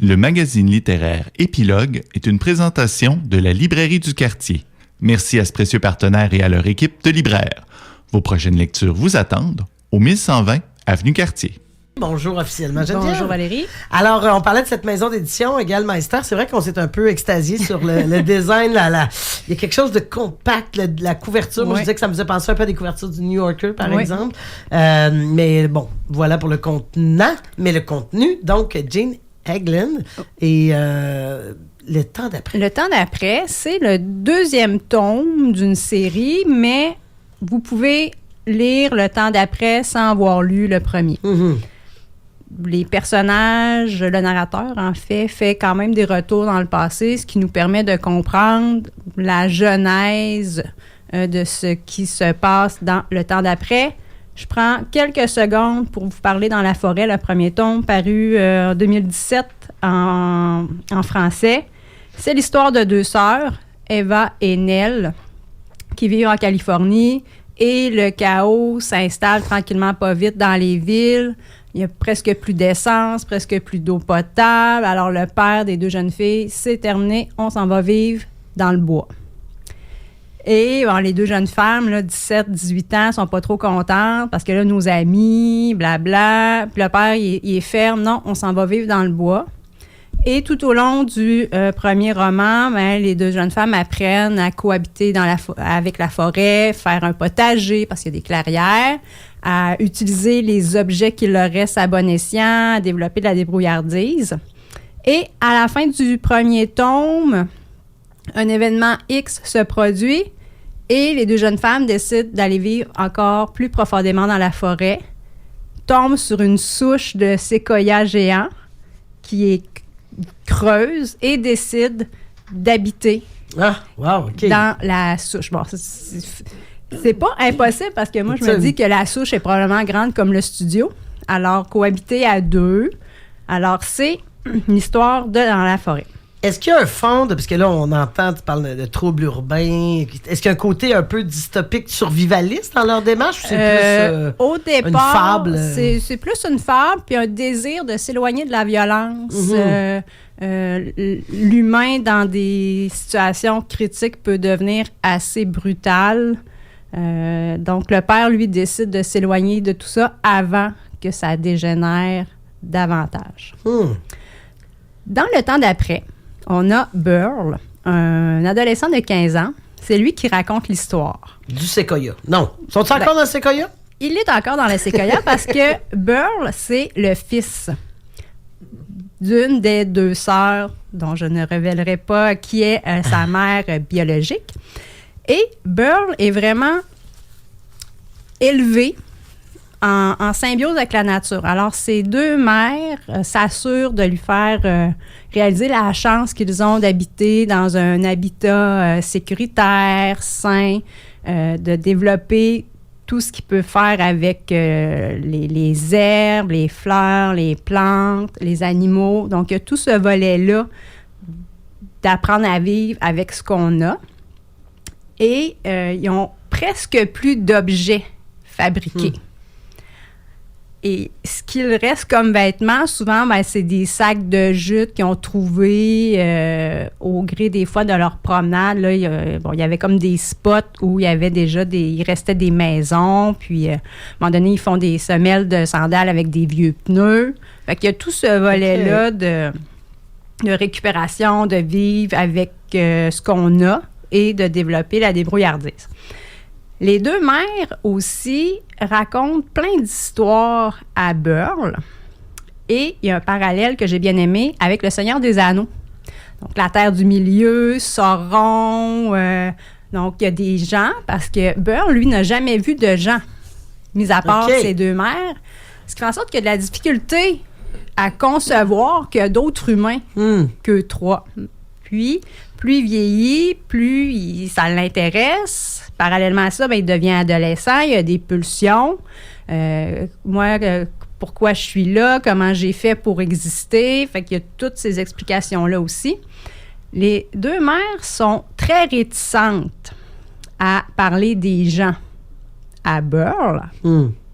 Le magazine littéraire Épilogue est une présentation de la Librairie du Quartier. Merci à ce précieux partenaire et à leur équipe de libraires. Vos prochaines lectures vous attendent au 1120 Avenue Cartier. Bonjour officiellement, Geneviève. Bonjour Valérie. Alors, on parlait de cette maison d'édition, Egalmeister. C'est vrai qu'on s'est un peu extasié sur le design. Il y a quelque chose de compact, la couverture. Moi, je disais que ça me faisait penser un peu à des couvertures du New Yorker, par exemple. Mais bon, voilà pour le contenant. Mais le contenu, donc, Jane Eglin et Le temps d'après. Le temps d'après, c'est le deuxième tome d'une série, mais vous pouvez lire Le temps d'après sans avoir lu le premier. Mm-hmm. Les personnages, le narrateur, en fait quand même des retours dans le passé, ce qui nous permet de comprendre la genèse de ce qui se passe dans Le temps d'après. Je prends quelques secondes pour vous parler dans la forêt, le premier tome paru en 2017 en français. C'est l'histoire de deux sœurs, Eva et Nell, qui vivent en Californie et le chaos s'installe tranquillement pas vite dans les villes. Il y a presque plus d'essence, presque plus d'eau potable. Alors, le père des deux jeunes filles, c'est terminé, on s'en va vivre dans le bois. Et bon, les deux jeunes femmes, là, 17, 18 ans, sont pas trop contentes parce que là, nos amis, blabla. Puis le père, il est ferme. Non, on s'en va vivre dans le bois. Et tout au long du premier roman, les deux jeunes femmes apprennent à cohabiter avec la forêt, faire un potager parce qu'il y a des clairières, à utiliser les objets qui leur restent à bon escient, à développer de la débrouillardise. Et à la fin du premier tome, un événement X se produit et les deux jeunes femmes décident d'aller vivre encore plus profondément dans la forêt, tombent sur une souche de séquoia géant qui est creuse et décident d'habiter dans la souche. Bon, c'est pas impossible parce que moi, je me dis que la souche est probablement grande comme le studio. Alors, cohabiter à deux. Alors, c'est une histoire dans la forêt. Est-ce qu'il y a un fond, parce que là, on entend, tu parles de troubles urbains, est-ce qu'il y a un côté un peu dystopique, survivaliste dans leur démarche ou c'est plus au départ, une fable? C'est plus une fable, puis un désir de s'éloigner de la violence. L'humain, dans des situations critiques, peut devenir assez brutal. Donc, le père, lui, décide de s'éloigner de tout ça avant que ça dégénère davantage. Dans Le temps d'après, on a Burl, un adolescent de 15 ans. C'est lui qui raconte l'histoire. Du séquoia. Non. Sont-ils encore dans le séquoia? Il est encore dans le séquoia parce que Burl, c'est le fils d'une des deux sœurs, dont je ne révélerai pas qui est sa mère biologique. Et Burl est vraiment élevé en symbiose avec la nature. Alors, ces deux mères s'assurent de lui faire réaliser la chance qu'ils ont d'habiter dans un habitat sécuritaire, sain, de développer tout ce qu'il peut faire avec les herbes, les fleurs, les plantes, les animaux. Donc, il y a tout ce volet-là d'apprendre à vivre avec ce qu'on a. Et ils ont presque plus d'objets fabriqués. Et ce qu'il reste comme vêtements, souvent, c'est des sacs de jute qu'ils ont trouvés au gré des fois de leur promenade. Là, il y avait comme des spots où il y avait déjà il restait des maisons. Puis, à un moment donné, ils font des semelles de sandales avec des vieux pneus. Fait qu'il y a tout ce volet-là de récupération, de vivre avec ce qu'on a et de développer la débrouillardise. Les deux mères aussi racontent plein d'histoires à Burl. Et il y a un parallèle que j'ai bien aimé avec Le Seigneur des Anneaux. Donc, la Terre du Milieu, Sauron. Donc, il y a des gens, parce que Burl, lui, n'a jamais vu de gens, mis à part ses deux mères. Ce qui fait en sorte qu'il y a de la difficulté à concevoir qu'il y a d'autres humains que trois. Puis, plus il vieillit, plus ça l'intéresse. Parallèlement à ça, il devient adolescent, il a des pulsions. Moi, pourquoi je suis là, comment j'ai fait pour exister. Fait qu'il y a toutes ces explications-là aussi. Les deux mères sont très réticentes à parler des gens à Burl,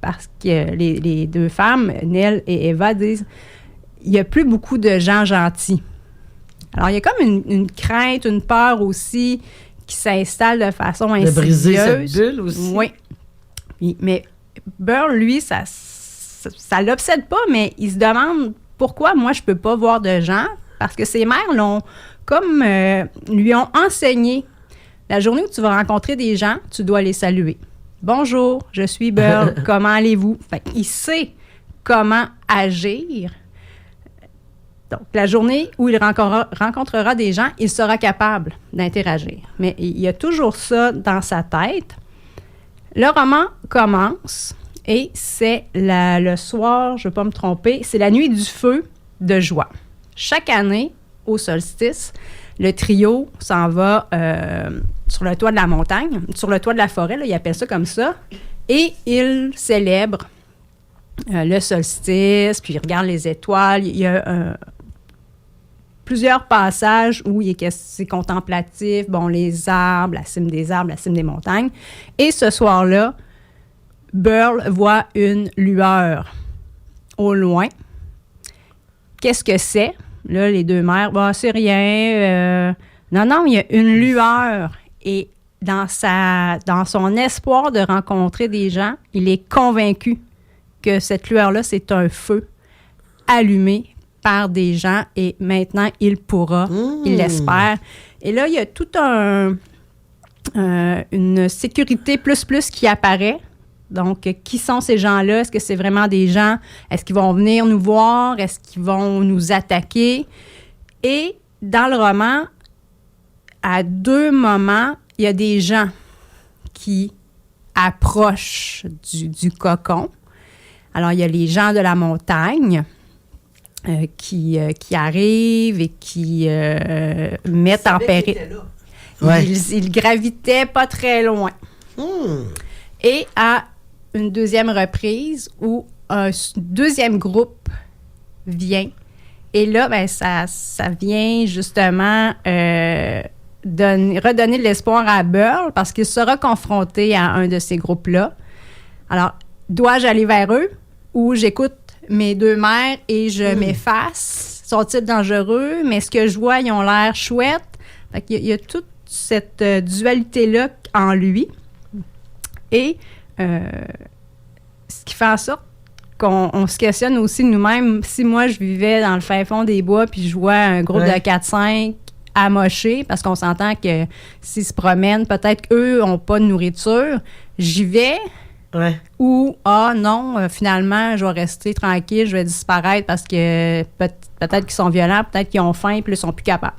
parce que les deux femmes, Nell et Eva, disent il n'y a plus beaucoup de gens gentils. Alors, il y a comme une crainte, une peur aussi qui s'installe de façon insidieuse. De briser cette bulle aussi. Oui. Mais Burl, lui, ça l'obsède pas, mais il se demande pourquoi moi, je peux pas voir de gens. Parce que ses mères lui ont enseigné. La journée où tu vas rencontrer des gens, tu dois les saluer. Bonjour, je suis Burl, comment allez-vous? Fait qu'il sait comment agir. Donc, la journée où il rencontrera des gens, il sera capable d'interagir. Mais il y a toujours ça dans sa tête. Le roman commence et c'est le soir, je ne veux pas me tromper, c'est la nuit du feu de joie. Chaque année, au solstice, le trio s'en va sur le toit de la montagne, sur le toit de la forêt, là, ils appellent ça comme ça, et ils célèbrent le solstice, puis ils regardent les étoiles. Il y a plusieurs passages où c'est contemplatif, les arbres, la cime des arbres, la cime des montagnes. Et ce soir-là, Burl voit une lueur au loin. Qu'est-ce que c'est? Là, les deux mères, c'est rien. Non, il y a une lueur. Et dans son espoir de rencontrer des gens, il est convaincu que cette lueur-là, c'est un feu allumé par des gens et maintenant, il pourra, il l'espère. Et là, il y a toute une sécurité plus qui apparaît. Donc, qui sont ces gens-là? Est-ce que c'est vraiment des gens? Est-ce qu'ils vont venir nous voir? Est-ce qu'ils vont nous attaquer? Et dans le roman, à 2 moments, il y a des gens qui approchent du cocon. Alors, il y a les gens de la montagne qui arrivent et qui mettent en péril. Ouais. Ils gravitaient pas très loin. Et à une deuxième reprise où un deuxième groupe vient. Et là, ça vient justement redonner de l'espoir à Burl parce qu'il sera confronté à un de ces groupes-là. Alors, dois-je aller vers eux ou j'écoute mes 2 mères et je m'efface? Sont-ils dangereux? Mais ce que je vois, ils ont l'air chouettes. Fait qu'il y a toute cette dualité-là en lui. Et ce qui fait en sorte qu'on se questionne aussi nous-mêmes. Si moi, je vivais dans le fin fond des bois puis je vois un groupe de 4-5 amochés, parce qu'on s'entend que s'ils se promènent, peut-être qu'eux n'ont pas de nourriture, j'y vais. Ou, non, finalement, je vais rester tranquille, je vais disparaître parce que peut-être qu'ils sont violents, peut-être qu'ils ont faim, puis ils sont plus capables.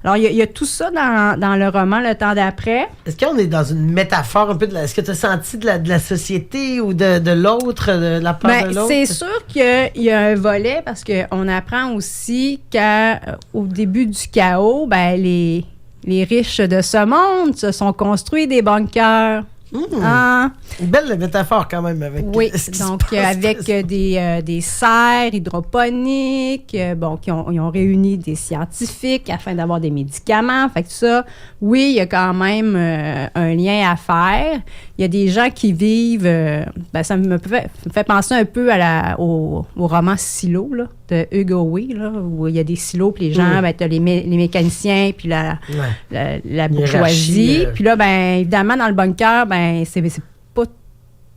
Alors, il y a tout ça dans le roman, Le temps d'après. Est-ce qu'on est dans une métaphore un peu est-ce que tu as senti de la société ou de l'autre, de la peur de l'autre? C'est sûr qu'il y a un volet parce qu'on apprend aussi qu'au début du chaos, les riches de ce monde se sont construits des bunkers. Une belle métaphore quand même avec donc avec des serres hydroponiques qui ont réuni des scientifiques afin d'avoir des médicaments. Fait que ça, il y a quand même un lien à faire. Il y a des gens qui vivent ça me fait penser un peu au roman Silo là, de Hugo Weir, là, où il y a des silos, puis les gens, t'as les mécaniciens, puis la bourgeoisie. Puis là, évidemment, dans le bunker, c'est pas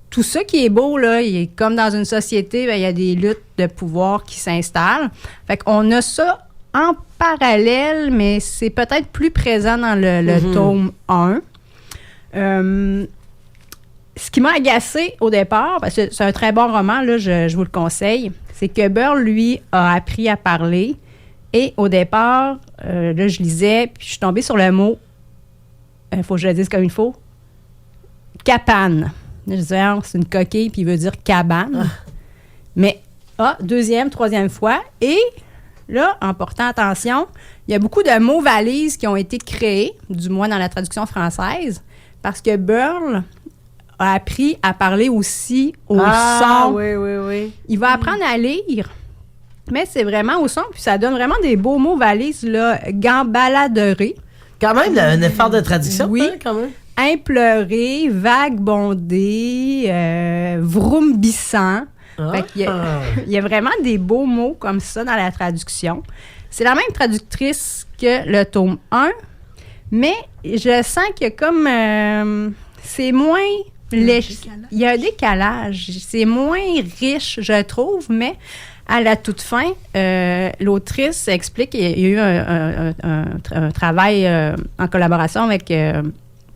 tout ça qui est beau, là. Comme dans une société, il y a des luttes de pouvoir qui s'installent. Fait qu'on a ça en parallèle, mais c'est peut-être plus présent dans le tome 1. Ce qui m'a agacé au départ, parce que c'est un très bon roman, là, je vous le conseille, c'est que Burl, lui, a appris à parler. Et au départ, là, je lisais, puis je suis tombée sur le mot, il faut que je le dise comme il faut, capane. Je disais, c'est une coquille, puis il veut dire cabane. Mais, deuxième, troisième fois. Et là, en portant attention, il y a beaucoup de mots valises qui ont été créés, du moins dans la traduction française, parce que Burl a appris à parler aussi au son. Oui. Il va apprendre à lire, mais c'est vraiment au son, puis ça donne vraiment des beaux mots valises, là. Gambaladerer. Quand même, un effort de traduction. Oui, quand même. Impleurer, vaguebonder, vroombissant. Fait qu'il il y a vraiment des beaux mots comme ça dans la traduction. C'est la même traductrice que le tome 1, mais je sens qu'il y a comme... c'est moins... il y a un décalage. C'est moins riche, je trouve, mais à la toute fin, l'autrice explique qu'il y a eu un travail en collaboration avec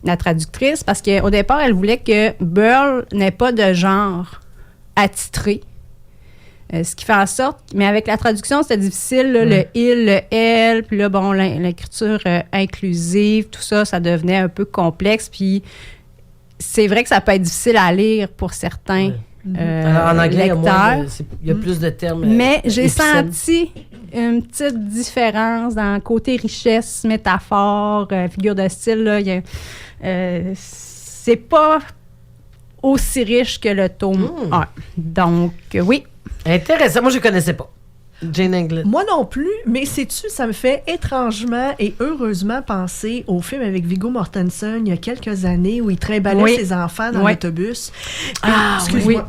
la traductrice parce qu'au départ, elle voulait que Burl n'ait pas de genre attitré. Ce qui fait en sorte... Mais avec la traduction, c'était difficile, là, le « il », le « elle », puis là, bon, l'écriture inclusive, tout ça, ça devenait un peu complexe, puis c'est vrai que ça peut être difficile à lire pour certains Alors, en anglais, lecteurs. Il y a plus de termes. Mais j'ai épicènes. senti une petite différence dans le côté richesse, métaphore, figure de style. Là, c'est pas aussi riche que le tome 1. Donc, oui. Intéressant. Moi, je ne connaissais pas. Jane England. Moi non plus, mais sais-tu, ça me fait étrangement et heureusement penser au film avec Viggo Mortensen il y a quelques années où il trimballait ses enfants dans l'autobus. Excuse-moi.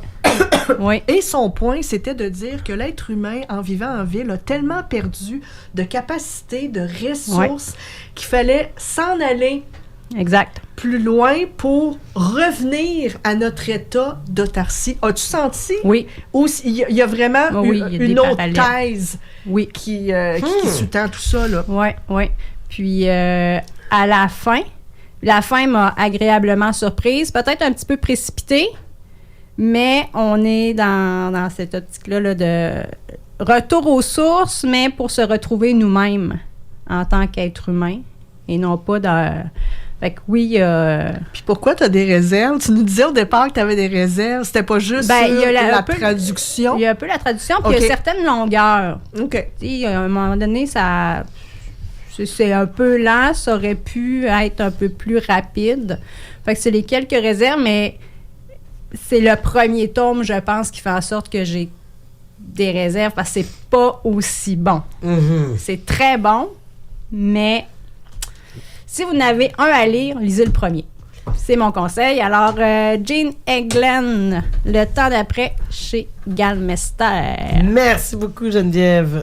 Oui. Et son point, c'était de dire que l'être humain, en vivant en ville, a tellement perdu de capacités, de ressources, qu'il fallait s'en aller Exact. plus loin pour revenir à notre état d'autarcie. As-tu senti? Oui. Il y a vraiment il y a une des autre parallèles. thèse Oui. qui sous-tend tout ça, là. Oui, oui. Puis, à la fin m'a agréablement surprise, peut-être un petit peu précipitée, mais on est dans cette optique-là là, de retour aux sources, mais pour se retrouver nous-mêmes en tant qu'être humain et non pas dans... Fait que oui, Puis pourquoi tu as des réserves? Tu nous disais au départ que tu avais des réserves. C'était pas juste sur la traduction? Il y a un peu la traduction, puis il y a certaines longueurs. OK. Tu sais, à un moment donné, c'est un peu lent. Ça aurait pu être un peu plus rapide. Fait que c'est les quelques réserves, mais c'est le premier tome, je pense, qui fait en sorte que j'ai des réserves parce que c'est pas aussi bon. Mm-hmm. C'est très bon, mais... Si vous en avez un à lire, lisez le premier. C'est mon conseil. Alors, Jane England, Le temps d'après chez Galmester. Merci beaucoup, Geneviève.